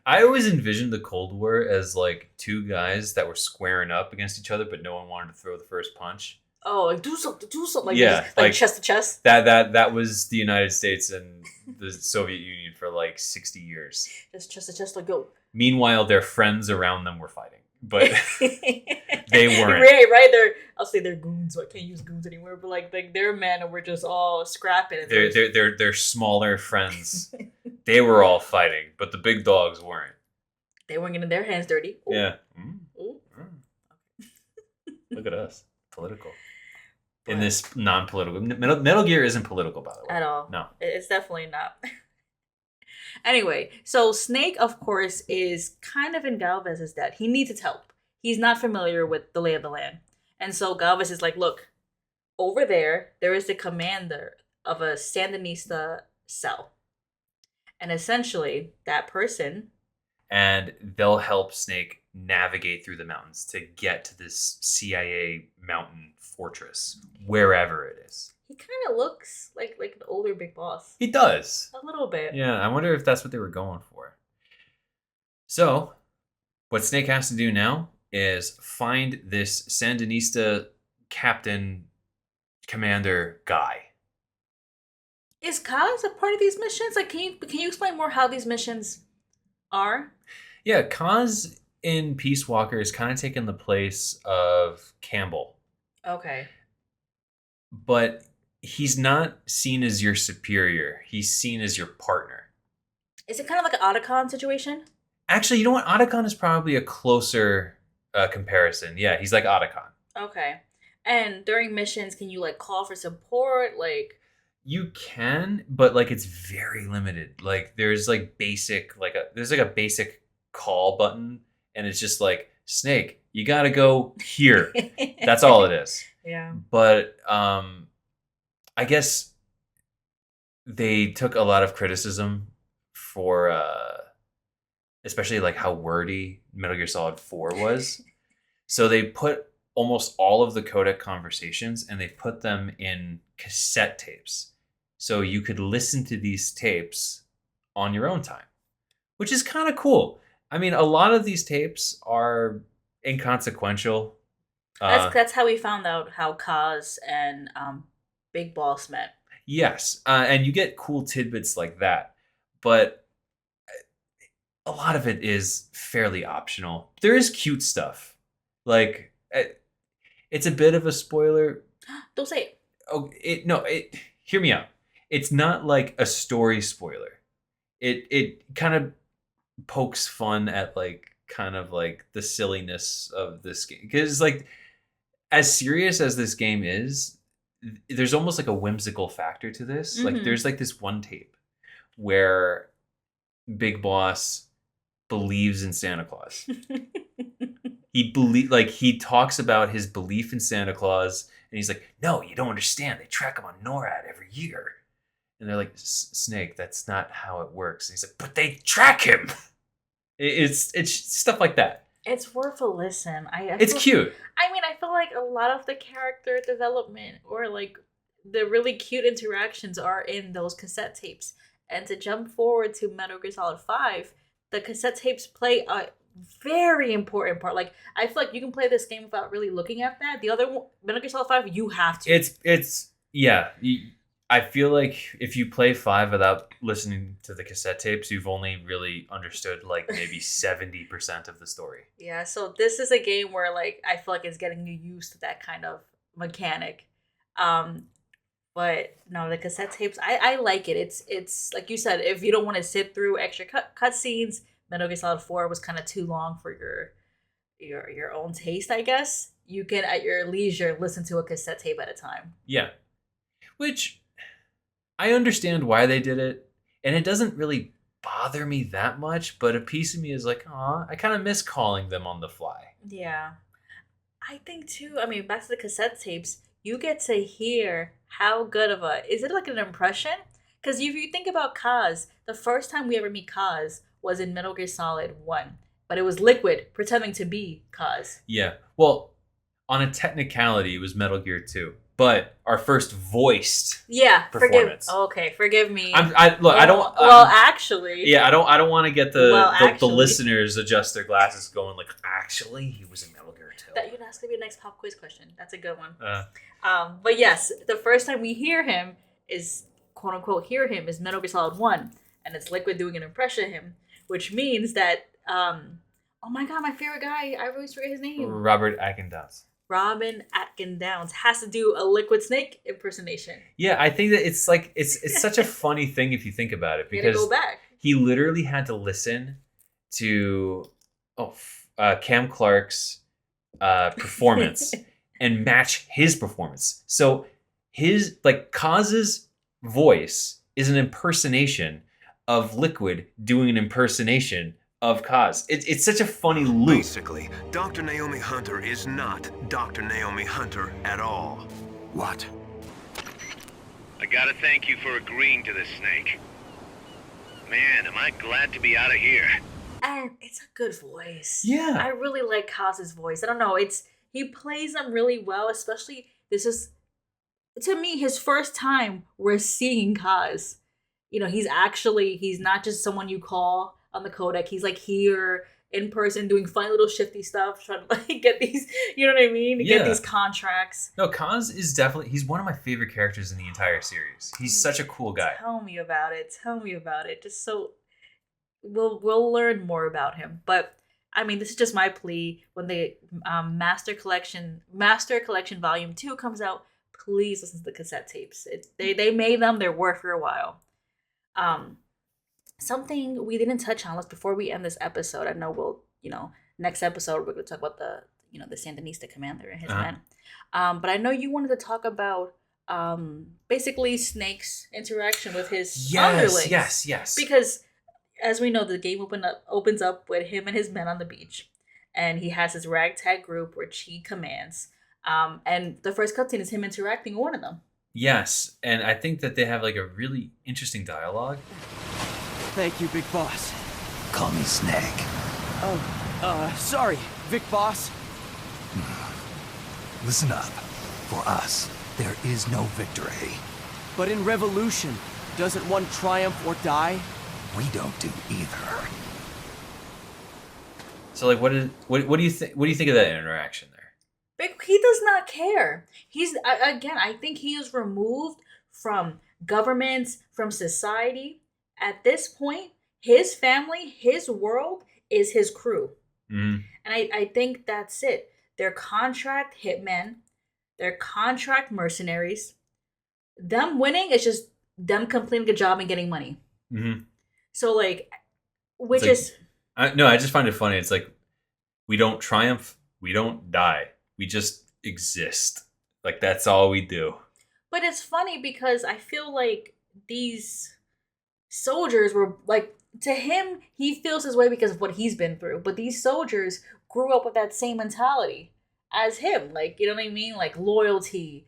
I always envisioned the Cold War as like two guys that were squaring up against each other, but no one wanted to throw the first punch. Oh, like do something, like yeah, this, like chest to chest. That was the United States and the Soviet Union for like 60 years. Just chest to chest, like go. Meanwhile, their friends around them were fighting, but they weren't. Right. I'll say they're goons. So I can't use goons anymore. But like their men were just all scrapping. And they're smaller friends. They were all fighting, but the big dogs weren't. They weren't getting their hands dirty. Ooh. Yeah. Ooh. Look at us, political. In this non-political, Metal Gear isn't political, by the way. At all. No, it's definitely not. Anyway, so Snake, of course, is kind of in Galvez's debt. He needs his help. He's not familiar with the lay of the land. And so Galvez is like, look, over there is the commander of a Sandinista cell. And essentially, that person... And they'll help Snake navigate through the mountains to get to this CIA mountain fortress, wherever it is. He kind of looks like an older Big Boss. He does. A little bit. Yeah, I wonder if that's what they were going for. So, what Snake has to do now is find this Sandinista captain, commander guy. Is Kaz a part of these missions? Like, can you explain more how these missions are? Yeah, Kaz in Peace Walker is kind of taking the place of Campbell. Okay. But he's not seen as your superior. He's seen as your partner. Is it kind of like an Otacon situation? Actually, you know what? Otacon is probably a closer comparison. Yeah, he's like Otacon. Okay. And during missions, can you like call for support? Like, You can, but like it's very limited. Like there's like basic, there's like a basic call button, and it's just like, Snake, you gotta go here. That's all it is. Yeah. But I guess they took a lot of criticism for especially like how wordy Metal Gear Solid 4 was. So they put almost all of the codec conversations and they put them in cassette tapes. So you could listen to these tapes on your own time, which is kind of cool. I mean, a lot of these tapes are inconsequential. That's how we found out how Kaz and Big Boss met. Yes, and you get cool tidbits like that, but a lot of it is fairly optional. There is cute stuff. Like, it's a bit of a spoiler. Don't say it. Oh, hear me out. It's not like a story spoiler. It kind of pokes fun at like kind of like the silliness of this game, because like as serious as this game is, there's almost like a whimsical factor to this. Mm-hmm. Like there's like this one tape where Big Boss believes in Santa Claus. He talks about his belief in Santa Claus, and he's like, "No, you don't understand. They track him on NORAD every year." And they're like, "Snake, that's not how it works." And he's like, "But they track him." It's stuff like that. It's worth a listen. It's cute. I mean, I feel like a lot of the character development or like the really cute interactions are in those cassette tapes. And to jump forward to Metal Gear Solid 5, the cassette tapes play a very important part. Like, I feel like you can play this game without really looking at that. The other one, Metal Gear Solid 5, you have to. Yeah. I feel like if you play 5 without listening to the cassette tapes, you've only really understood like maybe 70% of the story. Yeah, so this is a game where like I feel like it's getting you used to that kind of mechanic. But no, the cassette tapes, I like it. It's like you said, if you don't want to sit through extra cutscenes, Metal Gear Solid 4 was kind of too long for your own taste, I guess. You can at your leisure listen to a cassette tape at a time. Yeah. Which I understand why they did it, and it doesn't really bother me that much, but a piece of me is like, "Aw, I kind of miss calling them on the fly." Yeah. I think too, I mean, back to the cassette tapes, you get to hear how good of is it like an impression? Because if you think about Kaz, the first time we ever meet Kaz was in Metal Gear Solid 1, but it was Liquid pretending to be Kaz. Yeah. Well, on a technicality, it was Metal Gear 2. But our first voiced performance. Forgive me. I don't. Actually. Yeah, I don't want to get the actually. listeners adjust their glasses, going like, actually, he was in Metal Gear 2. That's gonna be a next pop quiz question. That's a good one. But yes, the first time we hear him is quote unquote is Metal Gear Solid 1, and it's Liquid doing an impression of him, which means that oh my god, my favorite guy, I always forget his name. Robert Atkin-Downes. Robin Atkin-Downes has to do a Liquid Snake impersonation. Yeah, I think that it's like it's such a funny thing if you think about it, because go back. He literally had to listen to Cam Clark's performance and match his performance. So his Kaz's voice is an impersonation of Liquid doing an impersonation of Kaz. It's such a funny loop. Basically, Dr. Naomi Hunter is not Dr. Naomi Hunter at all. What? I gotta thank you for agreeing to this, Snake. Man, am I glad to be out of here. And it's a good voice. Yeah. I really like Kaz's voice. I don't know, he plays them really well, especially this is to me, his first time we're seeing Kaz. You know, he's not just someone you call on the codec. He's like here in person doing fun little shifty stuff, trying to like get these, you know what I mean? To Yeah. get these contracts. No, Kaz is definitely, he's one of my favorite characters in the entire series. He's such a cool guy. Tell me about it. Tell me about it. Just so we'll learn more about him. But I mean, this is just my plea. When the Master Collection Volume 2 comes out, please listen to the cassette tapes. They made them. They're worth your while. Something we didn't touch on before we end this episode. I know we'll, next episode we're going to talk about the Sandinista commander and his men. But I know you wanted to talk about basically Snake's interaction with his underlings. Yes. Because as we know, the game opens up with him and his men on the beach, and he has his ragtag group which he commands. And the first cutscene is him interacting with one of them. Yes, and I think that they have like a really interesting dialogue. Thank you, Big Boss. Call me Snake. Sorry, Vic Boss. Listen up. For us, there is no victory. But in Revolution, doesn't one triumph or die? We don't do either. So like, what do you think? What do you think of that interaction there? He does not care. I think he is removed from governments, from society. At this point, his family, his world is his crew. Mm-hmm. And I think that's it. They're contract hitmen. They're contract mercenaries. Them winning is just them completing a job and getting money. Mm-hmm. So like, I just find it funny. It's like, we don't triumph, we don't die, we just exist. Like, that's all we do. But it's funny because I feel like these soldiers were like, to him, he feels his way because of what he's been through. But these soldiers grew up with that same mentality as him. Like, you know what I mean? Like loyalty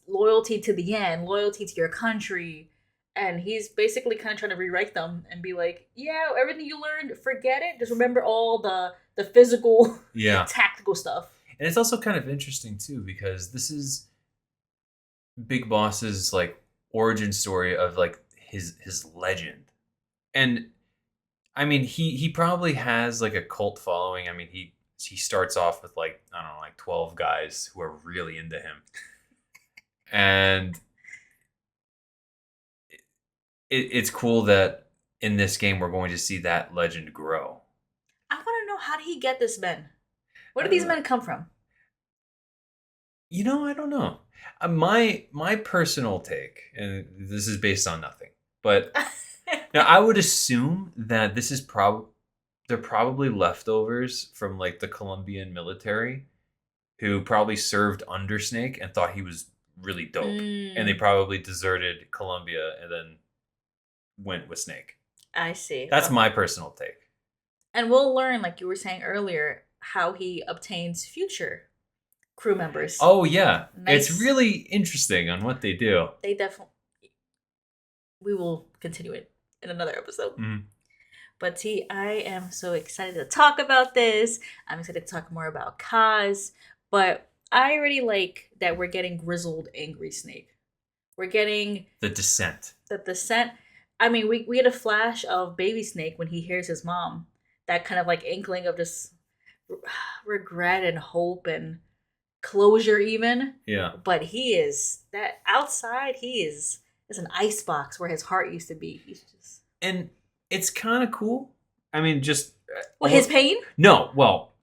to the end, loyalty to your country. And he's basically kind of trying to rewrite them and be like, yeah, everything you learned, forget it. Just remember all the physical, tactical stuff. And it's also kind of interesting too, because this is Big Boss's like origin story of like his legend. And I mean, he probably has like a cult following. I mean, he starts off with like, I don't know, like 12 guys who are really into him. And it's cool that in this game we're going to see that legend grow. I want to know, how did he get this men? Where did these men come from? I don't know. My personal take, and this is based on nothing, but now I would assume that this is they're probably leftovers from like the Colombian military, who probably served under Snake and thought he was really dope, and they probably deserted Colombia and then went with Snake. I see. That's my personal take. And we'll learn, like you were saying earlier, how he obtains future crew members. Oh yeah, Nice. It's really interesting on what they do. They definitely. We will continue it in another episode. Mhm. But T, I am so excited to talk about this. I'm excited to talk more about Kaz. But I already like that we're getting grizzled, angry Snake. We're getting The Descent. the descent. I mean, we had a flash of baby Snake when he hears his mom. That kind of like inkling of just regret and hope and closure even. Yeah. But he is that outside, he is an icebox where his heart used to be. He's just And it's kind of cool. I mean, just his pain? No, well,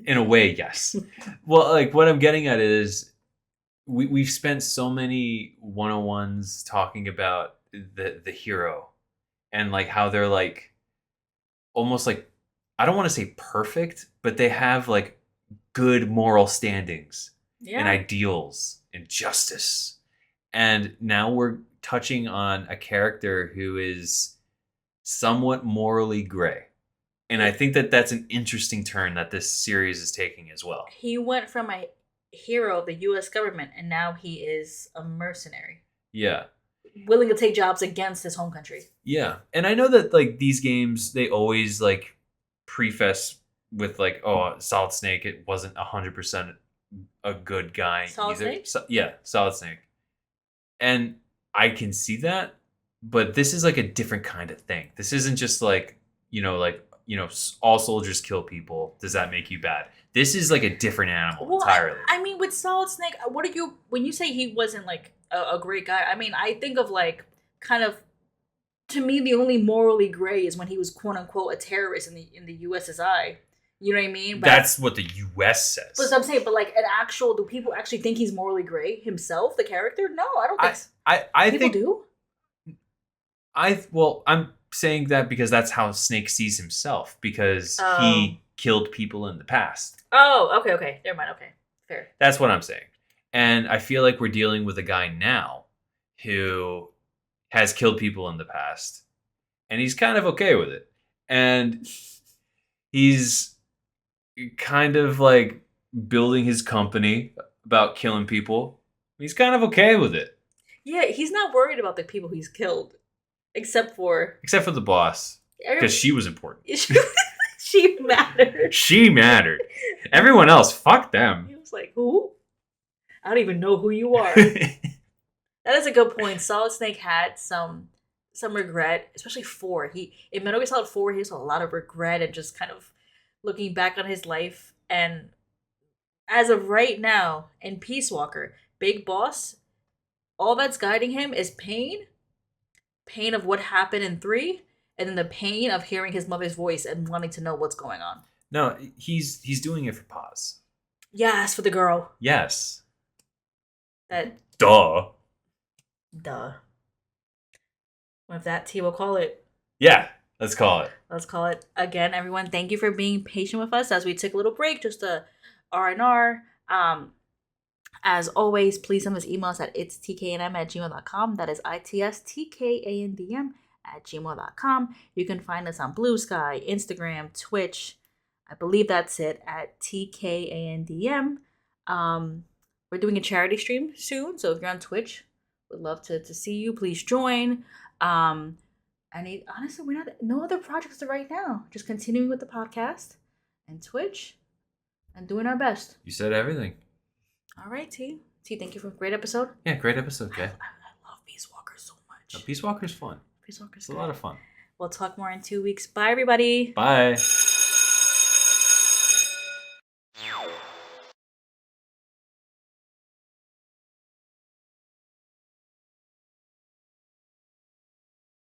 in a way, yes. Well, like what I'm getting at is we've spent so many 101s talking about the hero and like how they're like almost like, I don't want to say perfect, but they have like good moral standings and ideals and justice. And now we're touching on a character who is somewhat morally gray. And I think that that's an interesting turn that this series is taking as well. He went from a hero of the U.S. government, and now he is a mercenary, Yeah. willing to take jobs against his home country. Yeah. And I know that like these games, they always like preface with like, oh, Solid Snake, it wasn't 100% a good guy Solid either. Snake? Yeah, Solid Snake. And I can see that, but this is like a different kind of thing. This isn't just like, all soldiers kill people. Does that make you bad? This is like a different animal entirely. I mean, with Solid Snake, when you say he wasn't like a great guy, I mean, I think of like kind of, to me, the only morally gray is when he was quote unquote a terrorist in the USSI. You know what I mean? But That's what the U.S. says. But I'm saying, but like do people actually think he's morally gray himself, the character? No, I don't think so. I People think do. I'm saying that because that's how Snake sees himself, because he killed people in the past. Oh, okay. Never mind. Okay, fair. That's what I'm saying. And I feel like we're dealing with a guy now who has killed people in the past, and he's kind of okay with it. And he's kind of like building his company about killing people. He's kind of okay with it. Yeah, he's not worried about the people he's killed, except for the boss, because she was important. She mattered. She mattered. Everyone else, fuck them. He was like, who? I don't even know who you are. That is a good point. Solid Snake had some regret, especially 4. In Metal Gear Solid 4, he has a lot of regret and just kind of looking back on his life. And as of right now, in Peace Walker, Big Boss, all that's guiding him is pain of what happened in 3, and then the pain of hearing his mother's voice and wanting to know what's going on. No, he's doing it for Paz. Yes, for the girl. Yes. Duh. With that, T, we'll call it. Yeah, let's call it. Let's call it. Again, everyone, thank you for being patient with us as we took a little break, just a R&R. As always, please send us emails at itstkandm@gmail.com. That is itstkandm@gmail.com. You can find us on Blue Sky, Instagram, Twitch. I believe that's it, at TKANDM. We're doing a charity stream soon, so if you're on Twitch, we'd love to see you. Please join. Honestly, no other projects right now. Just continuing with the podcast and Twitch and doing our best. You said everything. All right, T. Thank you for a great episode. Yeah, great episode, okay. I love Peace Walker so much. Peace Walker's fun. Peace Walker's a lot of fun. We'll talk more in 2 weeks. Bye, everybody. Bye.